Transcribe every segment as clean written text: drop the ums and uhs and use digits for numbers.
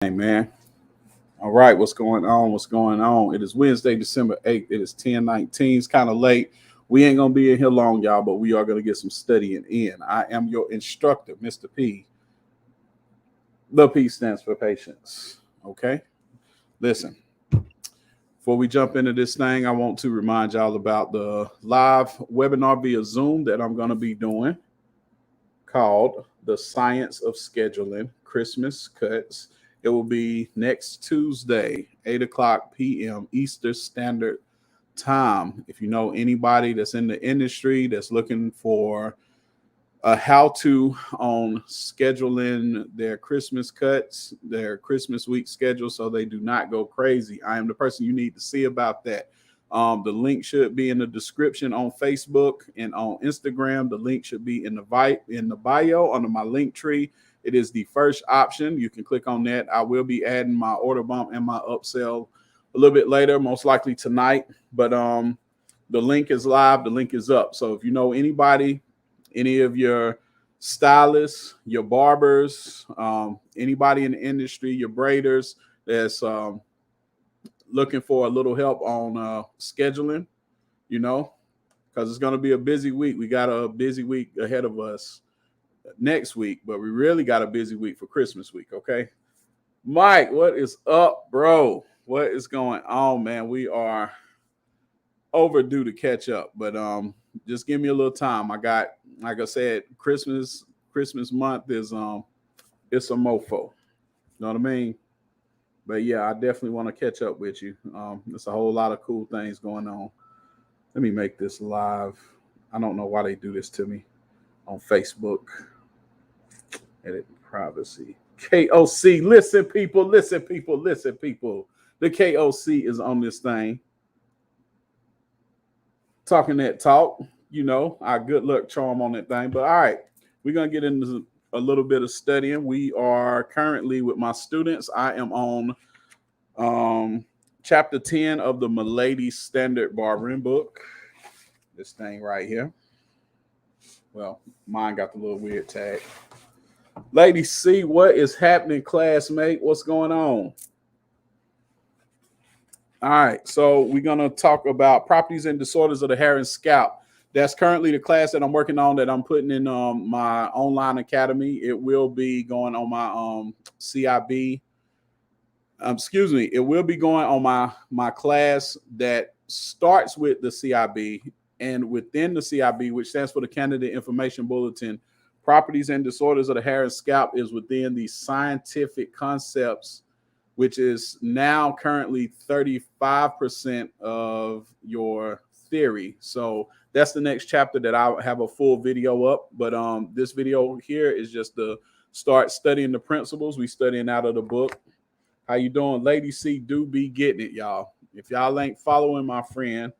Hey man. All right, what's going on? What's going on? It is Wednesday, December 8th. It is 10:19. It's kind of late. We ain't gonna be in here long, y'all, but we are gonna get some studying in. I am your instructor, Mr. P. The P stands for patience. Okay. Listen, before we jump into this thing, I want to remind y'all about the live webinar via Zoom that I'm gonna be doing called The Science of Scheduling Christmas Cuts. It will be next Tuesday, 8 o'clock p.m. Eastern Standard Time. If you know anybody that's in the industry that's looking for a how-to on scheduling their Christmas cuts, their Christmas week schedule, so they do not go crazy, I am the person you need to see about that. The link should be in the description on Facebook and on Instagram. The link should be in the bio under my link tree. It is the first option. You can click on that. I will be adding my order bump and my upsell a little bit later, most likely tonight. But the link is live. The link is up. So if you know anybody, any of your stylists, your barbers, anybody in the industry, your braiders that's looking for a little help on scheduling, because it's going to be a busy week. We got a busy week ahead of us next week, but we really got a busy week for Christmas week. Okay. Mike, what is up, bro? What is going on, man? We are overdue to catch up, but just give me a little time. I got, like I said, Christmas month is it's a mofo. You know what I mean? But yeah, I definitely want to catch up with you. There's a whole lot of cool things going on. Let me make this live. I don't know why they do this to me on Facebook. Edit privacy. KOC, listen, people, listen, people, listen, people. The KOC is on this thing. Talking that talk, our good luck charm on that thing. But all right, we're going to get into a little bit of studying. We are currently with my students. I am on chapter 10 of the Milady Standard Barbering book. This thing right here. Well, mine got the little weird tag. Lady C, what is happening, classmate? What's going on? All right, so we're going to talk about properties and disorders of the hair and scalp. That's currently the class that I'm working on, that I'm putting in my online academy. It will be going on my CIB. It will be going on my class that starts with the CIB, and within the CIB, which stands for the Candidate Information Bulletin, properties and disorders of the hair and scalp is within the scientific concepts, which is now currently 35% of your theory. So that's the next chapter that I'll have a full video up. But this video here is just to start studying the principles. We studying out of the book. How you doing? Lady C, do be getting it, y'all. If y'all ain't following my friend,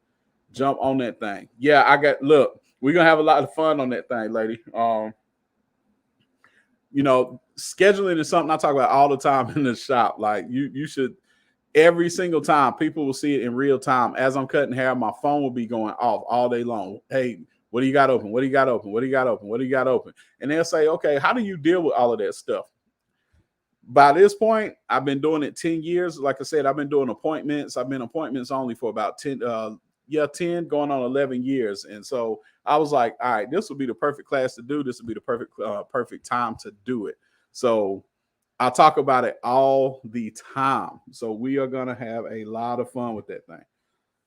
jump on that thing. Yeah, look, we're going to have a lot of fun on that thing, lady. Scheduling is something I talk about all the time in the shop. Like you should, every single time people will see it in real time. As I'm cutting hair, my phone will be going off all day long. Hey, what do you got open? What do you got open? What do you got open? What do you got open? And they'll say, okay, how do you deal with all of that stuff? By this point, I've been doing it 10 years. Like I said, I've been doing appointments. I've been appointments only for about 10 going on 11 years. And so I was like, all right, this will be the perfect class to do. This will be the perfect time to do it. So I talk about it all the time. So we are going to have a lot of fun with that thing.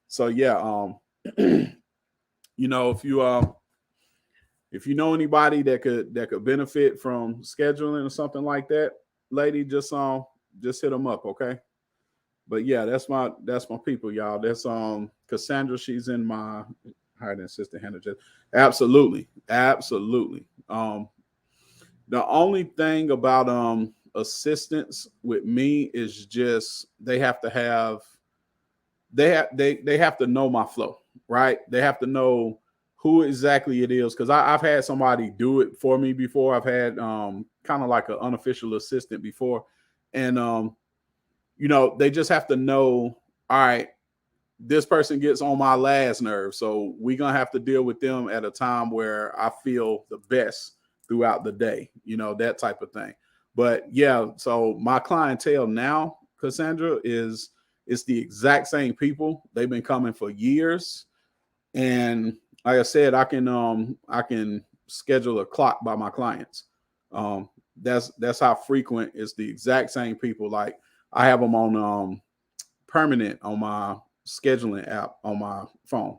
So yeah, if you know anybody that could benefit from scheduling or something like that, lady, just hit them up, okay? But yeah, that's my people, y'all. That's Cassandra. She's in my hiring assistant, Hannah. Absolutely. The only thing about assistants with me is just they have to know my flow, right? They have to know who exactly it is, because I've had somebody do it for me before. I've had kind of like an unofficial assistant before, and they just have to know, all right, this person gets on my last nerve, so we're gonna have to deal with them at a time where I feel the best throughout the day, that type of thing. But yeah, so my clientele now, Cassandra, is it's the exact same people. They've been coming for years. And like I said, I can schedule a clock by my clients. Um, that's how frequent. It's the exact same people. Like I have them on permanent on my scheduling app on my phone.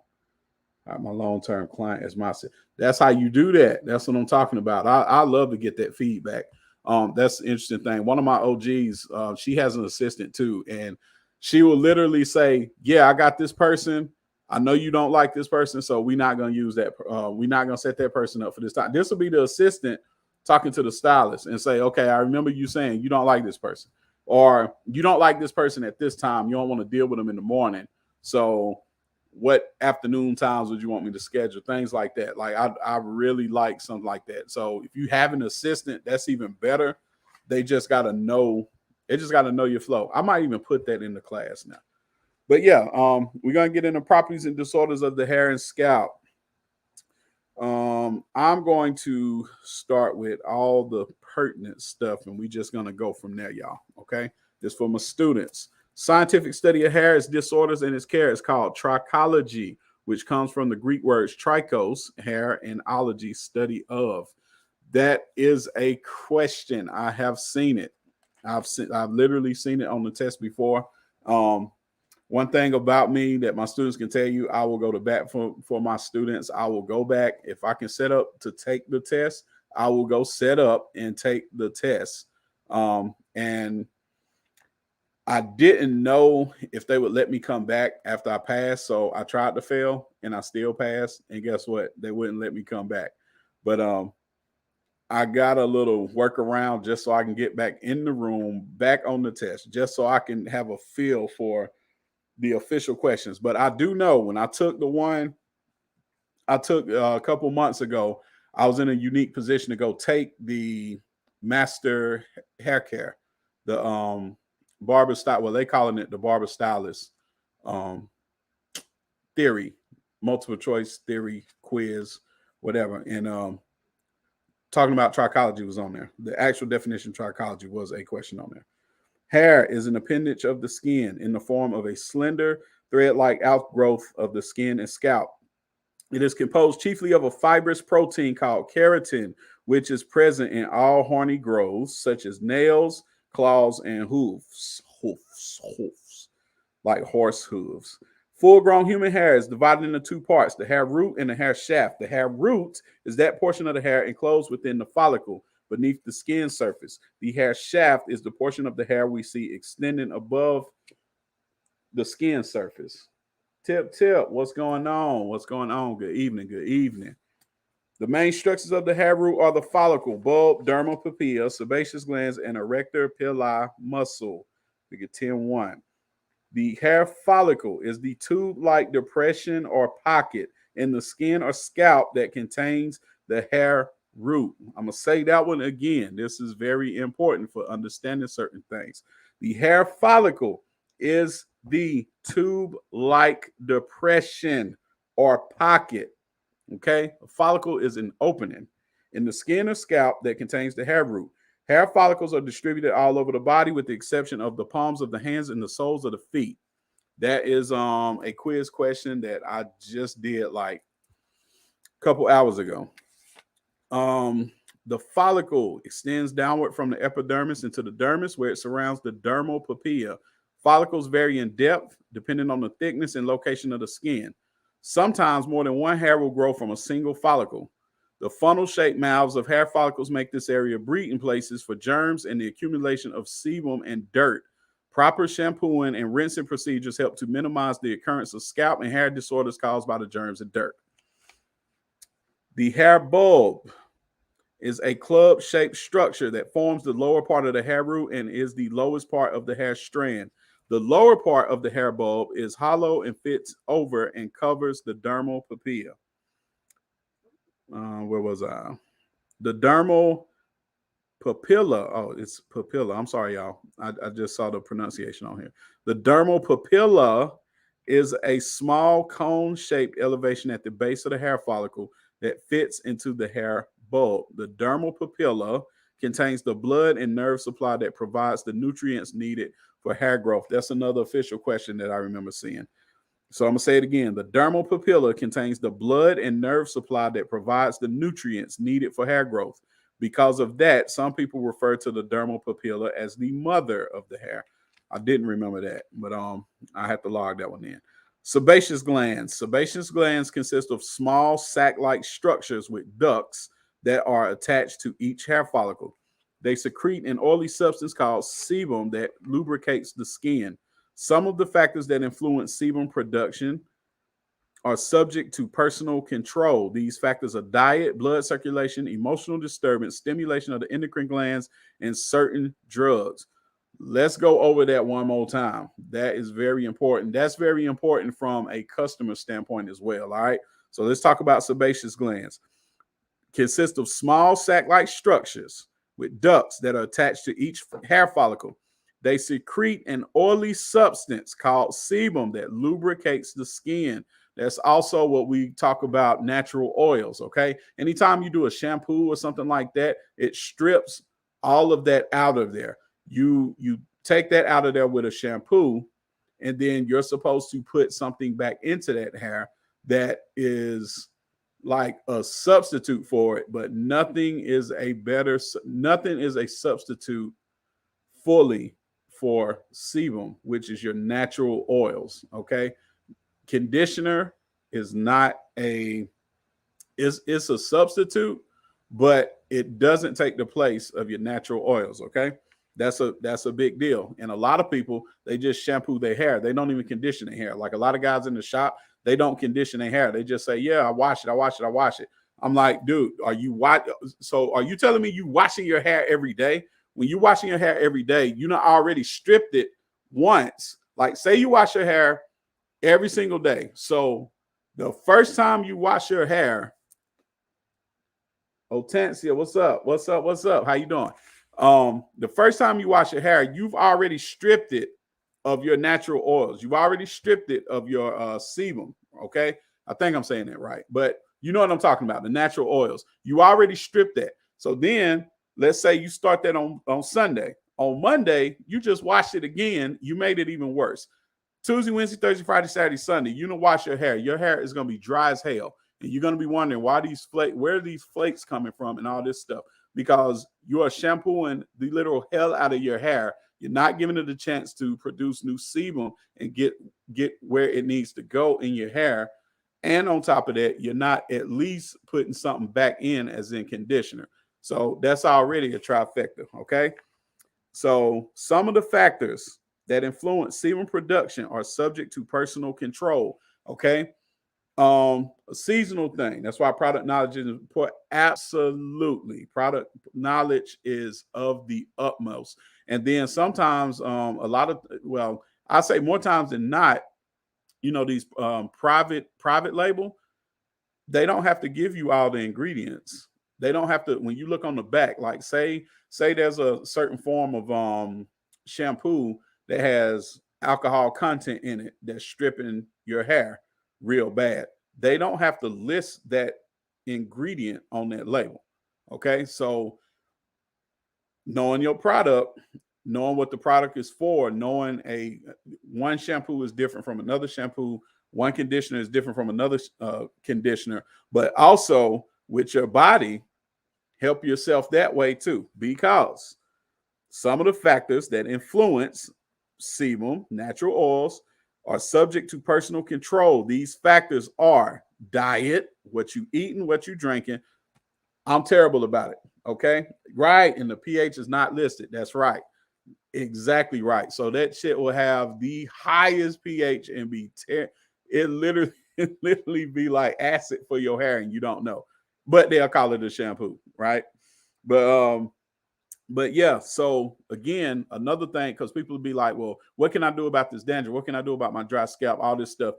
My long-term client as my. That's how you do that. That's what I'm talking about. I love to get that feedback. That's the interesting thing. One of my OGs, she has an assistant too, and she will literally say, "Yeah, I got this person. I know you don't like this person, so we're not gonna use that. We're not gonna set that person up for this time." This will be the assistant talking to the stylist and say, "Okay, I remember you saying you don't like this person, or you don't like this person at this time. You don't want to deal with them in the morning, so." What afternoon times would you want me to schedule? Things like that. Like I really like something like that. So if you have an assistant, that's even better. They just gotta know. They just gotta know your flow. I might even put that in the class now. But yeah, we're gonna get into properties and disorders of the hair and scalp. I'm going to start with all the pertinent stuff, and we're just gonna go from there, y'all. Okay, this for my students. Scientific study of hair, its disorders, and its care is called trichology, which comes from the Greek words trichos, hair, and ology, study of. That is a question. I have seen it. I've literally seen it on the test before. Um, One thing about me that my students can tell you, I will go to bat for my students. I will go back. If I can set up to take the test, I will go set up and take the test. And I didn't know if they would let me come back after I passed. So I tried to fail and I still passed. And guess what? They wouldn't let me come back. But I got a little workaround just so I can get back in the room, back on the test, just so I can have a feel for the official questions. But I do know when I took the one I took a couple months ago, I was in a unique position to go take the master hair care, the barber style. Well, they calling it the barber stylist um, theory, multiple choice theory quiz, whatever. And talking about trichology was on there. The actual definition of trichology was a question on there. Hair is an appendage of the skin in the form of a slender, thread like outgrowth of the skin and scalp. It is composed chiefly of a fibrous protein called keratin, which is present in all horny growths, such as nails, claws, and hoofs, like horse hooves. Full grown human hair is divided into two parts, the hair root and the hair shaft. The hair root is that portion of the hair enclosed within the follicle beneath the skin surface. The hair shaft is the portion of the hair we see extending above the skin surface. Tip, what's going on? What's going on? Good evening, good evening. The main structures of the hair root are the follicle, bulb, dermal papilla, sebaceous glands, and erector pili muscle. Figure 10-1. The hair follicle is the tube-like depression or pocket in the skin or scalp that contains the hair root. I'm going to say that one again. This is very important for understanding certain things. The hair follicle is the tube-like depression or pocket. Okay? A follicle is an opening in the skin or scalp that contains the hair root. Hair follicles are distributed all over the body with the exception of the palms of the hands and the soles of the feet. That is a quiz question that I just did like a couple hours ago. Um, the follicle extends downward from the epidermis into the dermis where it surrounds the dermal papilla. Follicles vary in depth depending on the thickness and location of the skin. Sometimes more than one hair will grow from a single follicle. The funnel-shaped mouths of hair follicles make this area breeding places for germs and the accumulation of sebum and dirt. Proper shampooing and rinsing procedures help to minimize the occurrence of scalp and hair disorders caused by the germs and dirt. The hair bulb is a club-shaped structure that forms the lower part of the hair root and is the lowest part of the hair strand. The lower part of the hair bulb is hollow and fits over and covers the dermal papilla. Where was I? The dermal papilla. Oh, it's papilla. I'm sorry, y'all. I just saw the pronunciation on here. The dermal papilla is a small cone-shaped elevation at the base of the hair follicle that fits into the hair bulb. The dermal papilla contains the blood and nerve supply that provides the nutrients needed for hair growth. That's another official question that I remember seeing. So I'm going to say it again. The dermal papilla contains the blood and nerve supply that provides the nutrients needed for hair growth. Because of that, some people refer to the dermal papilla as the mother of the hair. I didn't remember that, but I had to log that one in. Sebaceous glands. Sebaceous glands consist of small sac-like structures with ducts that are attached to each hair follicle. They secrete an oily substance called sebum that lubricates the skin. Some of the factors that influence sebum production are subject to personal control. These factors are diet, blood circulation, emotional disturbance, stimulation of the endocrine glands, and certain drugs. Let's go over that one more time. That is very important. That's very important from a customer standpoint as well. All right. So let's talk about sebaceous glands. Consist of small sac-like structures with ducts that are attached to each hair follicle. They secrete an oily substance called sebum that lubricates the skin. That's also what we talk about, natural oils. Okay. Anytime you do a shampoo or something like that, it strips all of that out of there. You take that out of there with a shampoo, and then you're supposed to put something back into that hair that is like a substitute for it, but nothing is a substitute fully for sebum, which is your natural oils. Okay. Conditioner is not it's a substitute, but it doesn't take the place of your natural oils. Okay. That's a big deal. And a lot of people, they just shampoo their hair. They don't even condition their hair. Like a lot of guys in the shop, they don't condition their hair. They just say, yeah, I wash it. I'm like, dude, are you telling me you washing your hair every day? When you washing your hair every day, you know already stripped it once. Like say you wash your hair every single day. So the first time you wash your hair, Otensia, what's up? How you doing? The first time you wash your hair, you've already stripped it of your natural oils. You've already stripped it of your sebum. Okay. I think I'm saying that right, but you know what I'm talking about. The natural oils. You already stripped that. So then let's say you start that on Sunday. On Monday, you just washed it again. You made it even worse. Tuesday, Wednesday, Thursday, Friday, Saturday, Sunday, you don't wash your hair. Your hair is going to be dry as hell. And you're going to be wondering where are these flakes coming from and all this stuff? Because you are shampooing the literal hell out of your hair. You're not giving it a chance to produce new sebum and get where it needs to go in your hair. And on top of that, you're not at least putting something back in as in conditioner. So that's already a trifecta. Okay. So some of the factors that influence sebum production are subject to personal control. Okay. A seasonal thing. That's why product knowledge is important. Absolutely. Product knowledge is of the utmost. And then sometimes I say more times than not, these private label, they don't have to give you all the ingredients. They don't have to, when you look on the back, like say there's a certain form of shampoo that has alcohol content in it that's stripping your hair real bad. They don't have to list that ingredient on that label. Okay. So knowing your product, knowing what the product is for, knowing one shampoo is different from another shampoo, one conditioner is different from another conditioner, but also with your body, help yourself that way too, because some of the factors that influence sebum, natural oils, are subject to personal control. These factors are diet, what you eating, what you drinking. I'm terrible about it. Okay. Right. And the pH is not listed. That's right. Exactly right. So that shit will have the highest pH and it literally be like acid for your hair and you don't know. But they'll call it a shampoo, right? But yeah, so again, another thing, because people will be like, well, what can I do about this dandruff? What can I do about my dry scalp? All this stuff.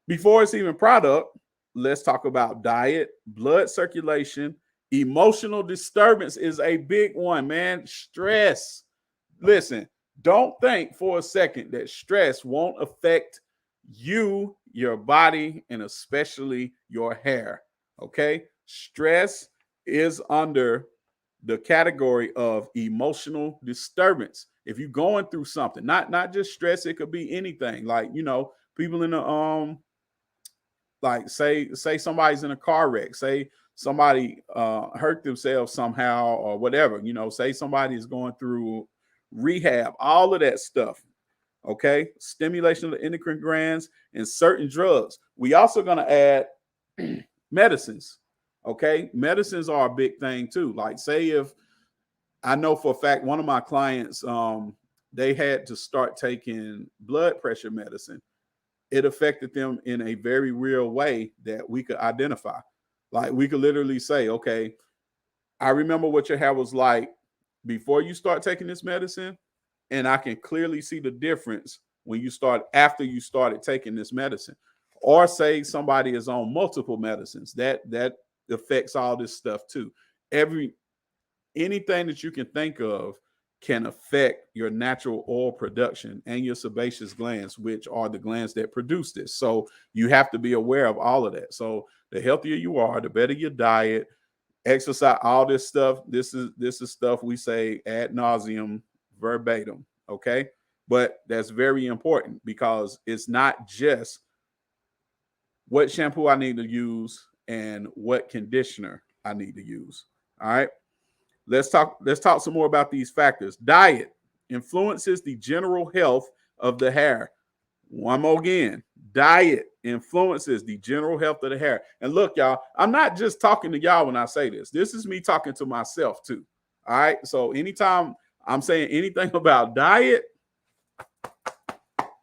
Before it's even product, let's talk about diet, blood circulation. Emotional disturbance is a big one, man. Stress. Listen, don't think for a second that stress won't affect you, your body, and especially your hair. Okay. Stress is under the category of emotional disturbance. If you're going through something, not just stress, it could be anything. Like, people in the like say somebody's in a car wreck, say somebody hurt themselves somehow or whatever, say somebody is going through rehab, all of that stuff. Okay, stimulation of the endocrine glands and certain drugs. We also going to add medicines. Okay, medicines are a big thing too. Like, say if I know for a fact one of my clients, they had to start taking blood pressure medicine. It affected them in a very real way that we could identify. Like, we could literally say, okay, I remember what your hair was like before you start taking this medicine, and I can clearly see the difference after you started taking this medicine. Or say somebody is on multiple medicines, that affects all this stuff too. Anything that you can think of can affect your natural oil production and your sebaceous glands, which are the glands that produce this. So you have to be aware of all of that. So the healthier you are, the better your diet, exercise, all this stuff. This is stuff we say ad nauseum, verbatim. Okay. But that's very important, because it's not just what shampoo I need to use and what conditioner I need to use. All right. Let's talk some more about these factors. Diet influences the general health of the hair. One more again. Diet influences the general health of the hair. And look, y'all, I'm not just talking to y'all when I say this. This is me talking to myself too. All right. So anytime I'm saying anything about diet,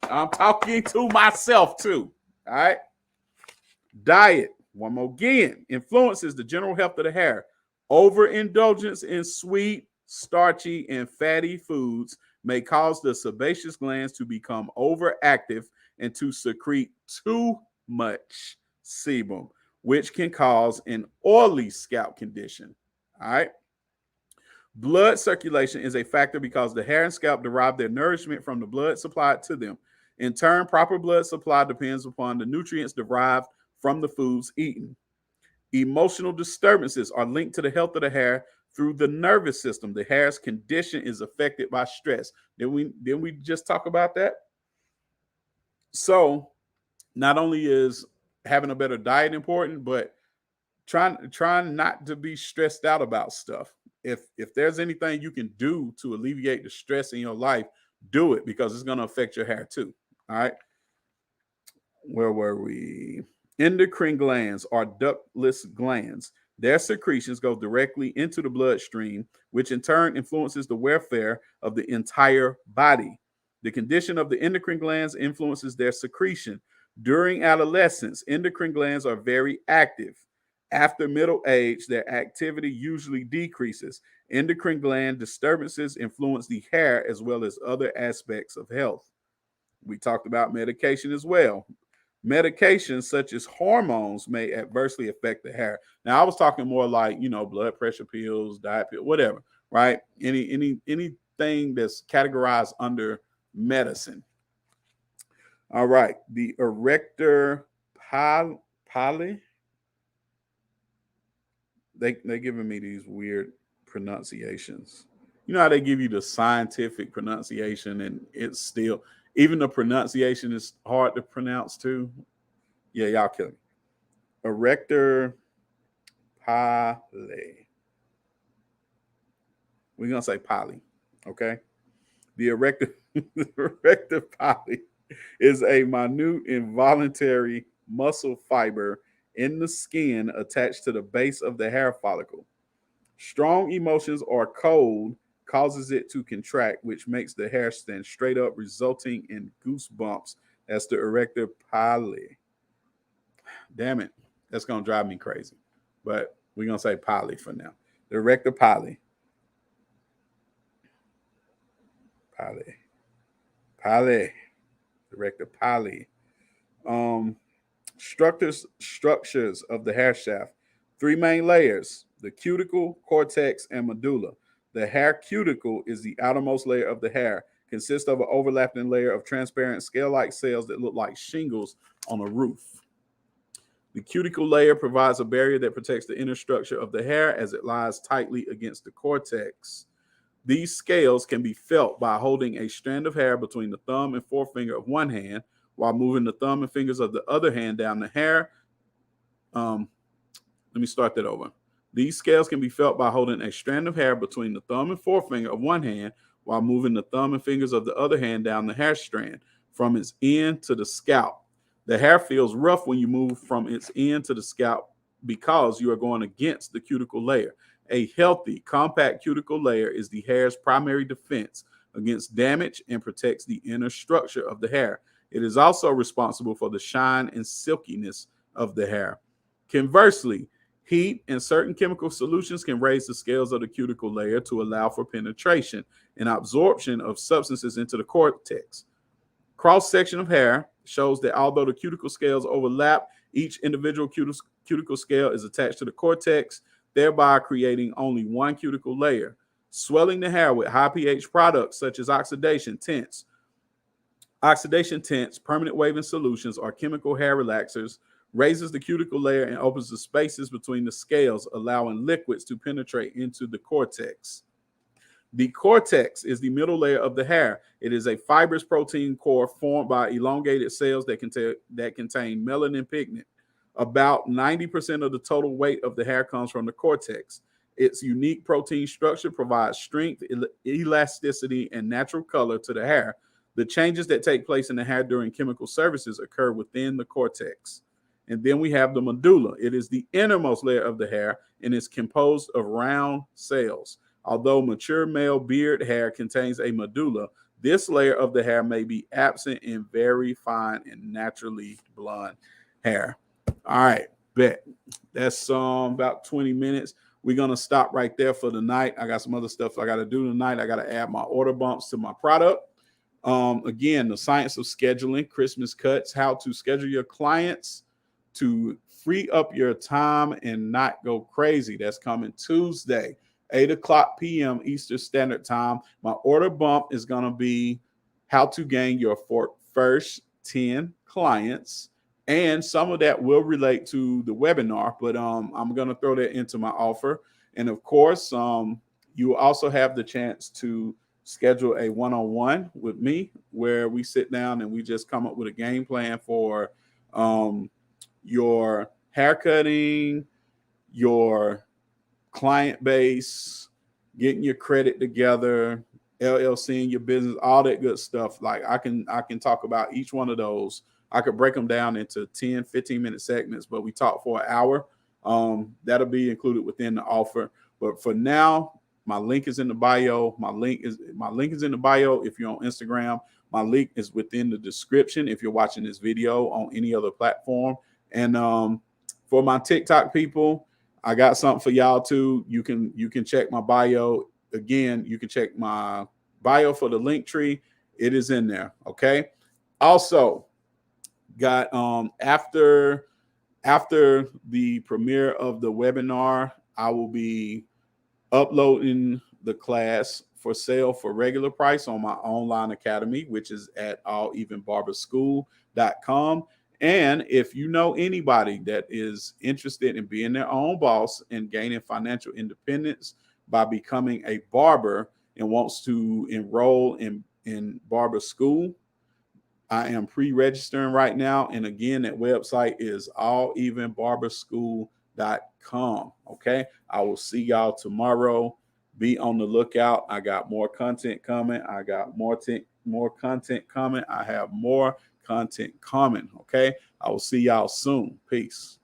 I'm talking to myself too. All right. Diet, one more again, influences the general health of the hair. Overindulgence in sweet, starchy, and fatty foods may cause the sebaceous glands to become overactive and to secrete too much sebum, which can cause an oily scalp condition. All right. Blood circulation is a factor because the hair and scalp derive their nourishment from the blood supplied to them. In turn, proper blood supply depends upon the nutrients derived from the foods eaten. Emotional disturbances are linked to the health of the hair through the nervous system. The hair's condition is affected by stress. Didn't we just talk about that? So not only is having a better diet important, but trying not to be stressed out about stuff. If there's anything you can do to alleviate the stress in your life, do it, because it's going to affect your hair too. All right. Where were we? Endocrine glands are ductless glands. Their secretions go directly into the bloodstream, which in turn influences the welfare of the entire body. The condition of the endocrine glands influences their secretion. During adolescence, endocrine glands are very active. After middle age, their activity usually decreases. Endocrine gland disturbances influence the hair as well as other aspects of health. We talked about medication as well. Medications such as hormones may adversely affect the hair. Now, I was talking more like, blood pressure pills, diet pill, whatever, right? Anything that's categorized under medicine. All right. The erector pili. They're giving me these weird pronunciations. You know how they give you the scientific pronunciation, and it's still, even the pronunciation is hard to pronounce too. Yeah, y'all kill me. Erector pili. We're gonna say poly, okay? The erector the erector pili is a minute involuntary muscle fiber in the skin attached to the base of the hair follicle. Strong emotions or cold causes it to contract, which makes the hair stand straight up, resulting in goosebumps. That's the erector pili. Damn it. That's going to drive me crazy. But we're going to say poly for now. The erector pili. Poly. Poly. Erector pili. Structures of the hair shaft. Three main layers: the cuticle, cortex, and medulla. The hair cuticle is the outermost layer of the hair, consists of an overlapping layer of transparent scale-like cells that look like shingles on a roof. The cuticle layer provides a barrier that protects the inner structure of the hair as it lies tightly against the cortex. These scales can be felt by holding a strand of hair between the thumb and forefinger of one hand while moving the thumb and fingers of the other hand down the hair. Let me start that over. These scales can be felt by holding a strand of hair between the thumb and forefinger of one hand while moving the thumb and fingers of the other hand down the hair strand from its end to the scalp. The hair feels rough when you move from its end to the scalp because you are going against the cuticle layer. A healthy, compact cuticle layer is the hair's primary defense against damage and protects the inner structure of the hair. It is also responsible for the shine and silkiness of the hair. Conversely, heat and certain chemical solutions can raise the scales of the cuticle layer to allow for penetration and absorption of substances into the cortex. Cross-section of hair shows that although the cuticle scales overlap, each individual cuticle scale is attached to the cortex, thereby creating only one cuticle layer. Swelling the hair with high pH products such as oxidation tints, permanent waving solutions, or chemical hair relaxers raises the cuticle layer and opens the spaces between the scales, allowing liquids to penetrate into the cortex. The cortex is the middle layer of the hair. It is a fibrous protein core formed by elongated cells that contain melanin pigment. About 90% of the total weight of the hair comes from the cortex. Its unique protein structure provides strength, elasticity, and natural color to the hair. The changes that take place in the hair during chemical services occur within the cortex. And then we have the medulla. It is the innermost layer of the hair and is composed of round cells. Although mature male beard hair contains a medulla, this layer of the hair may be absent in very fine and naturally blonde hair. All right, bet. That's about 20 minutes. We're going to stop right there for the night. I got some other stuff I got to do tonight. I got to add my order bumps to my product. Again, the science of scheduling, Christmas cuts, how to schedule your clients to free up your time and not go crazy. That's coming Tuesday, 8 o'clock p.m. Eastern Standard Time. My order bump is going to be how to gain your first 10 clients. And some of that will relate to the webinar, but I'm going to throw that into my offer. And of course, you also have the chance to schedule a one-on-one with me where we sit down and we just come up with a game plan for your haircutting, your client base, getting your credit together, LLC in your business, all that good stuff. Like I can talk about each one of those. I could break them down into 10, 15-minute segments, but we talk for an hour. That'll be included within the offer. But for now, my link is in the bio. My link is in the bio if you're on Instagram. My link is within the description if you're watching this video on any other platform. And for my TikTok people, I got something for y'all too. You can check my bio. Again, you can check my bio for the link tree. It is in there. Okay. Also, got after the premiere of the webinar, I will be uploading the class for sale for regular price on my online academy, which is at allevenbarberschool.com. And if you know anybody that is interested in being their own boss and gaining financial independence by becoming a barber and wants to enroll in barber school, I am pre-registering right now. And again, that website is allevenbarberschool.com. Okay. I will see y'all tomorrow. Be on the lookout. I got more content coming. I got more content coming. I have more content coming. Okay. I will see y'all soon. Peace.